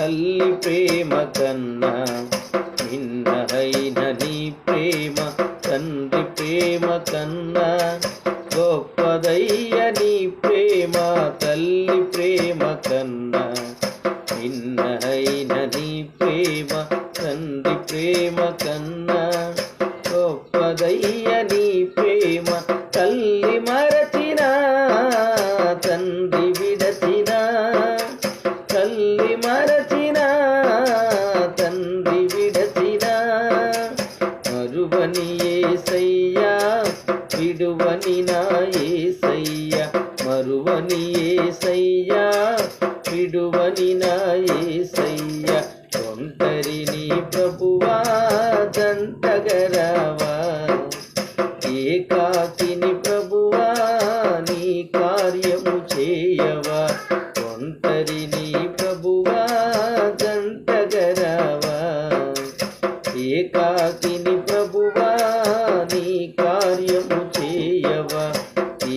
తల్లి ప్రేమ కన్నా నిన్నహైన నీ ప్రేమ తండ్రి ప్రేమ కన్నా గొప్పదయ్య నీ ప్రేమ తల్లి ప్రేమ కన్నా నిన్నహైన నీ ప్రేమ తండ్రి ప్రేమ కన్నా గొప్పదయ్య నీ ప్రేమ తల్లి మరచిన తండ్రి విడచిన తల్లి మరచిన తండ్రి విడచిన మరువని యేసయ్యా విడువని నా యేసయ్యా మరువని యేసయ్యా విడువని నా యేసయ్యా ఒంటరిని ప్రభువా దంతగరావా ఏకాకిని ప్రభువా నీ కార్యము చేయవా ఒంటరిని ప్రభువా దంతగరావా ఏకాకిని ప్రభువా నీ కార్యము చేయవా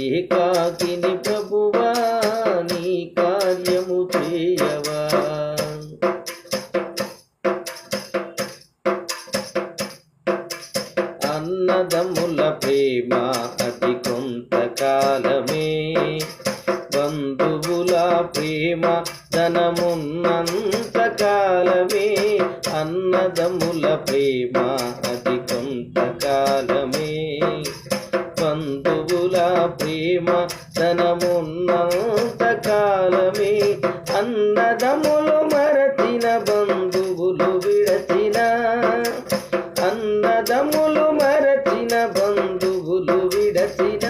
ఏకాకిని ప్రభువా నీ కార్యము చేయవా అన్నదమ్ముల ప్రేమ అది కొంతకాలమే బంధువుల ప్రేమ ధనమున్నంత కాలమే అన్నదమ్ముల ప్రేమ అది కొంతకాలమే బంధువుల ప్రేమ ధనమున్నంత కాలమే అన్నదమ్ములు మరచిన బంధువులు విడచిన అన్నదమ్ములు మరచిన బంధువులు విడచిన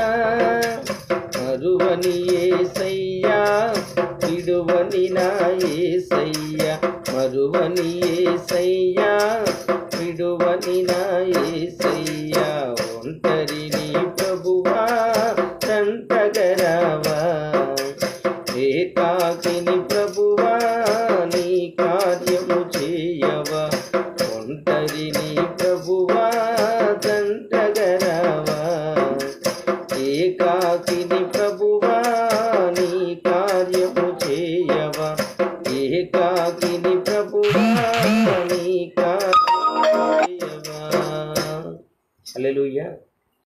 మరువని యేసయ్యా విడువని నా యేసయ్యా మరువని యేసయ్యా విడువని నా యేసయ్యా ఒంటరిని